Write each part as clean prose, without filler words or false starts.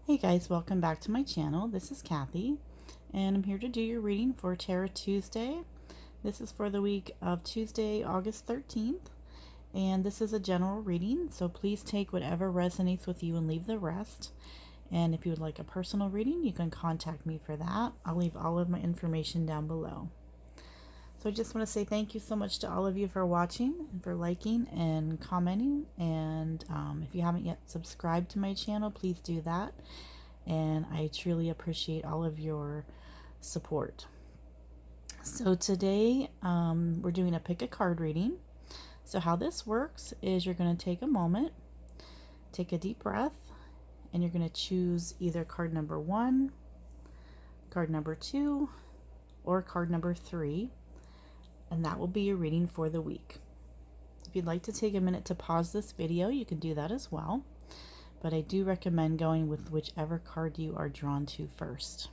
Hey guys, welcome back to my channel. This is Kathy, and I'm here to do your reading for Tarot Tuesday. This is for the week of Tuesday, August 13th, and this is a general reading, so please take whatever resonates with you and leave the rest. And if you would like a personal reading, you can contact me for that. I'll leave all of my information down below. So I just want to say thank you so much to all of you for watching and for liking and commenting. And if you haven't yet subscribed to my channel, please do that. And I truly appreciate all of your support. So today we're doing a pick a card reading. So how this works is you're going to take a moment, take a deep breath, and you're going to choose either card number 1, card number 2, or card number 3. And that will be your reading for the week. If you'd like to take a minute to pause this video, you can do that as well. But I do recommend going with whichever card you are drawn to first.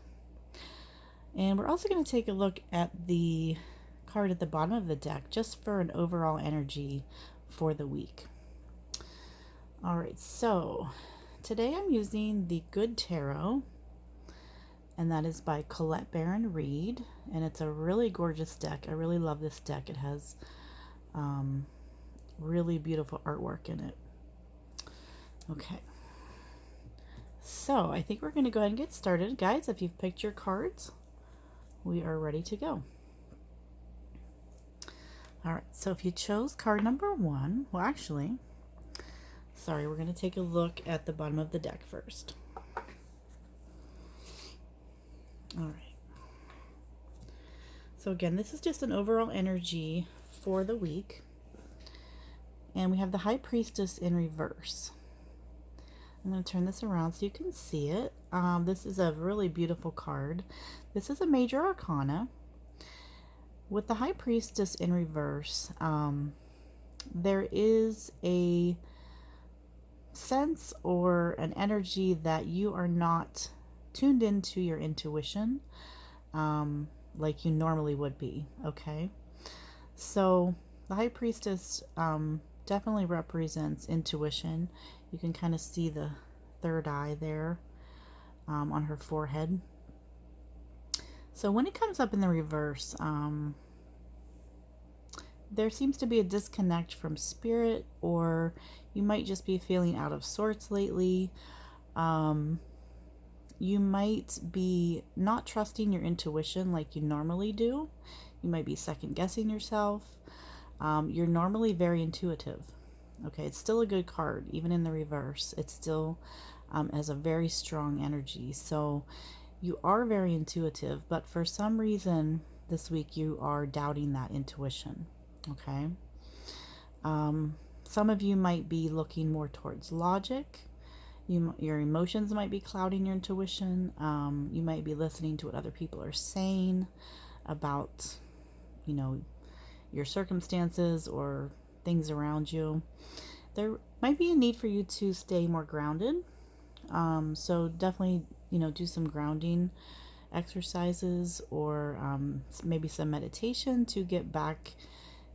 And we're also going to take a look at the card at the bottom of the deck just for an overall energy for the week. Alright, so today I'm using the Good Tarot, and that is by Collette Baron-Reid, and it's a really gorgeous deck. I really love this deck. It has really beautiful artwork in it. Okay, so I think we're going to go ahead and get started. Guys, if you've picked your cards, we are ready to go. Alright, so if you chose card number 1, well actually, sorry, we're going to take a look at the bottom of the deck first. Alright. So again, this is just an overall energy for the week. And we have the High Priestess in reverse. I'm going to turn this around so you can see it. This is a really beautiful card. This is a major arcana. With the High Priestess in reverse, there is a sense or an energy that you are not tuned into your intuition like you normally would be. Okay, so the High Priestess definitely represents intuition. You can kind of see the third eye there on her forehead. So when it comes up in the reverse, there seems to be a disconnect from spirit, or you might just be feeling out of sorts lately. You might be not trusting your intuition like you normally do. You might be second guessing yourself. You're normally very intuitive. Okay, it's still a good card, even in the reverse. It still has a very strong energy. So you are very intuitive, but for some reason this week you are doubting that intuition. Okay. Some of you might be looking more towards logic. Your emotions might be clouding your intuition. You might be listening to what other people are saying about, you know, your circumstances or things around you. There might be a need for you to stay more grounded. So definitely, you know, do some grounding exercises, or maybe some meditation to get back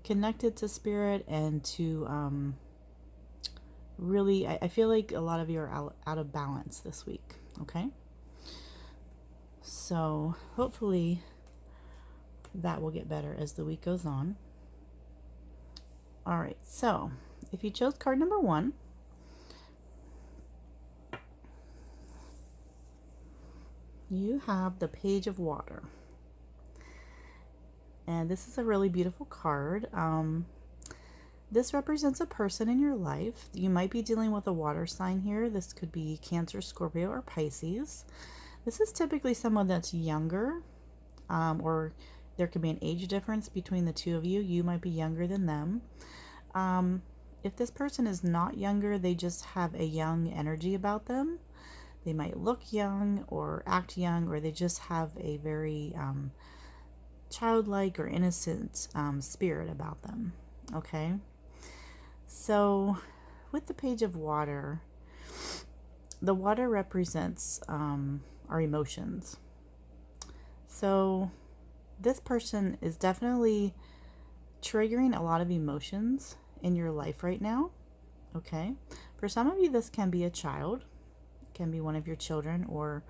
connected to spirit and to really, I feel like a lot of you are out of balance this week. Okay, so hopefully that will get better as the week goes on. All right, so if you chose card number 1, you have the Page of Water, and this is a really beautiful card. This represents a person in your life. You might be dealing with a water sign here. This could be Cancer, Scorpio, or Pisces. This is typically someone that's younger, or there could be an age difference between the two of you. You might be younger than them. If this person is not younger, they just have a young energy about them. They might look young or act young, or they just have a very childlike or innocent spirit about them. Okay. So with the Page of Water, the water represents our emotions. So this person is definitely triggering a lot of emotions in your life right now. Okay, for some of you this can be a child. Can be one of your children or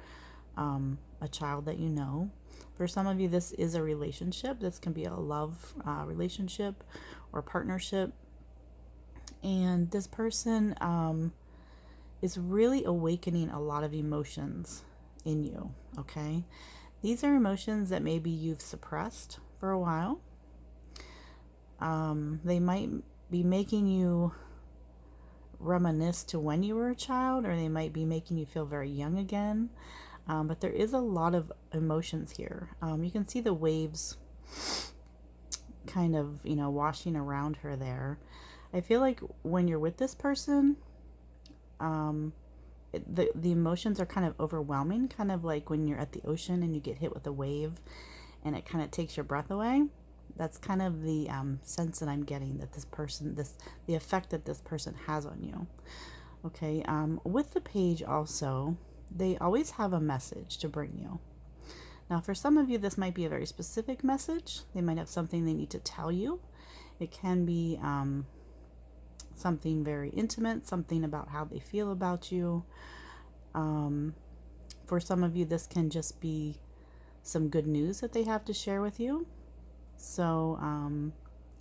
a child that you know. For some of you, this is a relationship. This can be a love relationship or partnership. And this person is really awakening a lot of emotions in you, okay? These are emotions that maybe you've suppressed for a while. They might be making you reminisce to when you were a child, or they might be making you feel very young again. But there is a lot of emotions here. You can see the waves kind of, washing around her there. I feel like when you're with this person, the emotions are kind of overwhelming, kind of like when you're at the ocean and you get hit with a wave and it kind of takes your breath away. That's kind of the sense that I'm getting, that this person, the effect that this person has on you. Okay, with the page also, they always have a message to bring you. Now, for some of you, this might be a very specific message. They might have something they need to tell you. It can be something very intimate, something about how they feel about you. For some of you, this can just be some good news that they have to share with you. So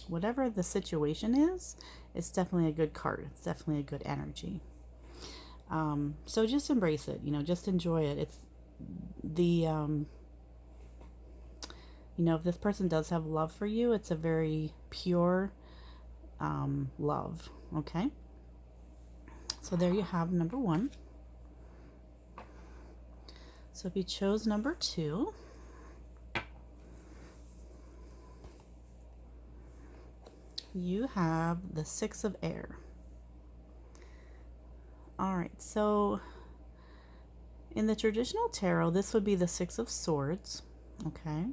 whatever the situation is, it's definitely a good card. It's definitely a good energy. So just embrace it, just enjoy it. It's the, if this person does have love for you, it's a very pure love. Okay. So there you have number 1. So if you chose number 2, you have the 6 of air. All right, so in the traditional tarot, this would be the 6 of swords. Okay,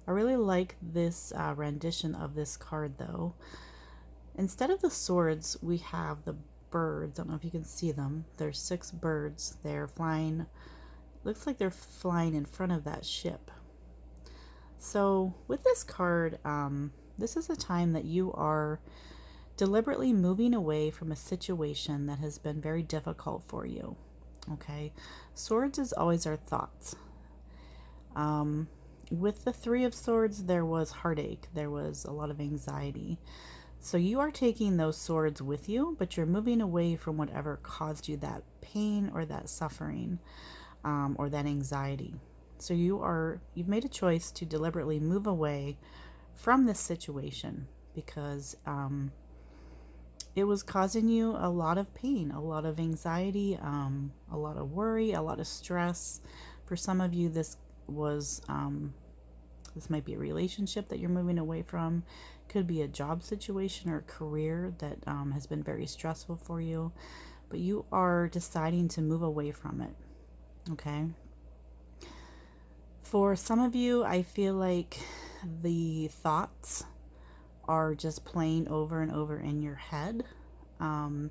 I really like this rendition of this card though. Instead of the swords, we have the birds. I don't know if you can see them. There's 6 birds. They're flying. Looks like they're flying in front of that ship. So with this card, this is a time that you are deliberately moving away from a situation that has been very difficult for you. Okay, swords is always our thoughts. With the 3 of swords, there was heartache. There was a lot of anxiety. So you are taking those swords with you, but you're moving away from whatever caused you that pain or that suffering or that anxiety. So you've made a choice to deliberately move away from this situation because it was causing you a lot of pain, a lot of anxiety, a lot of worry, a lot of stress. For some of you, this might be a relationship that you're moving away from. Could be a job situation or a career that has been very stressful for you, but you are deciding to move away from it. Okay. For some of you, I feel like the thoughts are just playing over and over in your head. And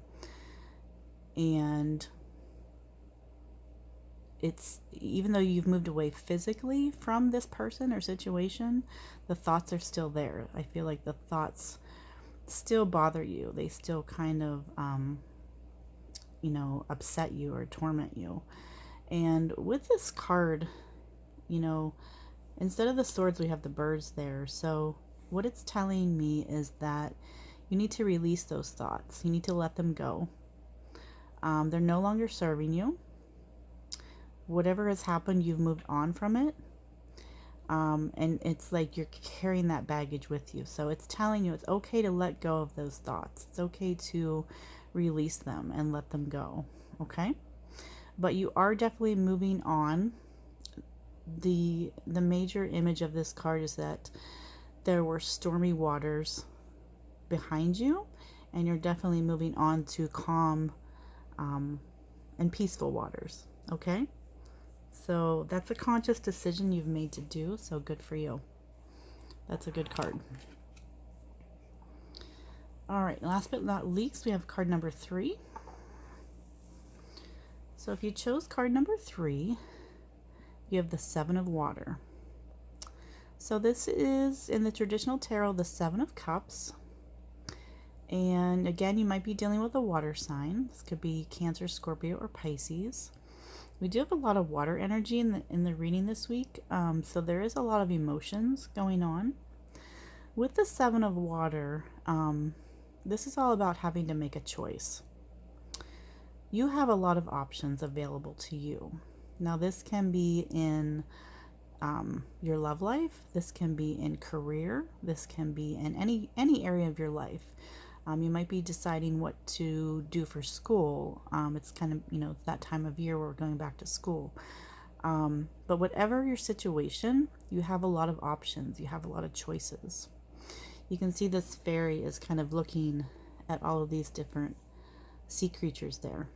it's, even though you've moved away physically from this person or situation, the thoughts are still there. I feel like the thoughts still bother you. They still kind of, upset you or torment you. And with this card, instead of the swords, we have the birds there. So what it's telling me is that you need to release those thoughts. You need to let them go. They're no longer serving you. Whatever has happened, you've moved on from it. And it's like you're carrying that baggage with you. So it's telling you it's okay to let go of those thoughts. It's okay to release them and let them go. Okay? But you are definitely moving on. The major image of this card is that there were stormy waters behind you, and you're definitely moving on to calm and peaceful waters. Okay? So that's a conscious decision you've made to do, so good for you. That's a good card. All right, last but not least, we have card number 3. So if you chose card number 3, you have the 7 of water. So this is, in the traditional tarot, the 7 of cups. And again, you might be dealing with a water sign. This could be Cancer, Scorpio, or Pisces. We do have a lot of water energy in the reading this week, so there is a lot of emotions going on. With the Seven of Water, this is all about having to make a choice. You have a lot of options available to you. Now, this can be in your love life. This can be in career. This can be in any area of your life. You might be deciding what to do for school. It's kind of, that time of year where we're going back to school. But whatever your situation, you have a lot of options. You have a lot of choices. You can see this fairy is kind of looking at all of these different sea creatures there.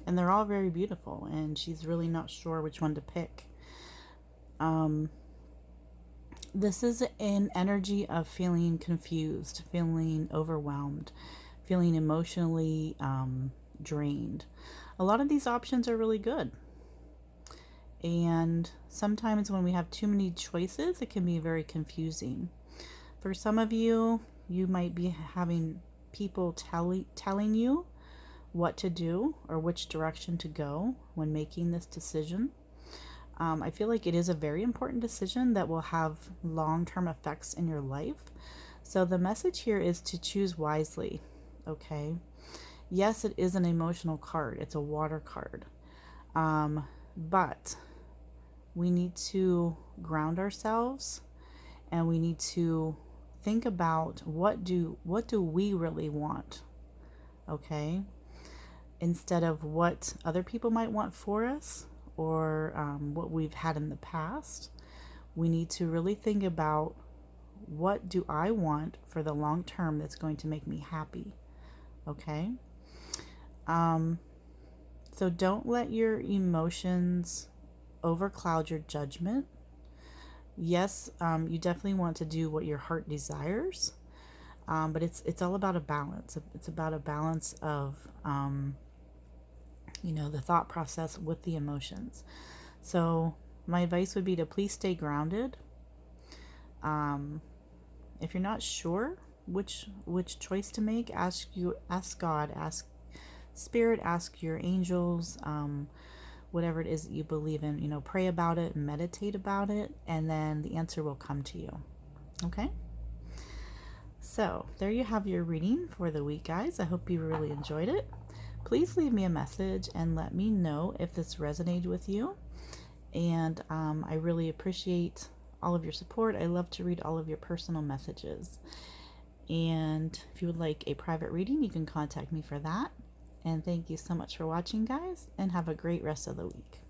And they're all very beautiful, and she's really not sure which one to pick. This is an energy of feeling confused, feeling overwhelmed, feeling emotionally drained. A lot of these options are really good. And sometimes when we have too many choices, it can be very confusing. For some of you, you might be having people telling you what to do or which direction to go when making this decision. I feel like it is a very important decision that will have long-term effects in your life. So the message here is to choose wisely, okay? Yes, it is an emotional card. It's a water card. But we need to ground ourselves, and we need to think about what do we really want, okay? Instead of what other people might want for us, or what we've had in the past. We need to really think about, what do I want for the long term that's going to make me happy, okay? So don't let your emotions overcloud your judgment. Yes, you definitely want to do what your heart desires, but it's all about a balance. It's about a balance of the thought process with the emotions. So my advice would be to please stay grounded. If you're not sure which choice to make, ask God, ask Spirit, ask your angels, whatever it is that you believe in. Pray about it, meditate about it, and then the answer will come to you. Okay? So there you have your reading for the week, guys. I hope you really enjoyed it. Please leave me a message and let me know if this resonated with you. And I really appreciate all of your support. I love to read all of your personal messages. And if you would like a private reading, you can contact me for that. And thank you so much for watching, guys, and have a great rest of the week.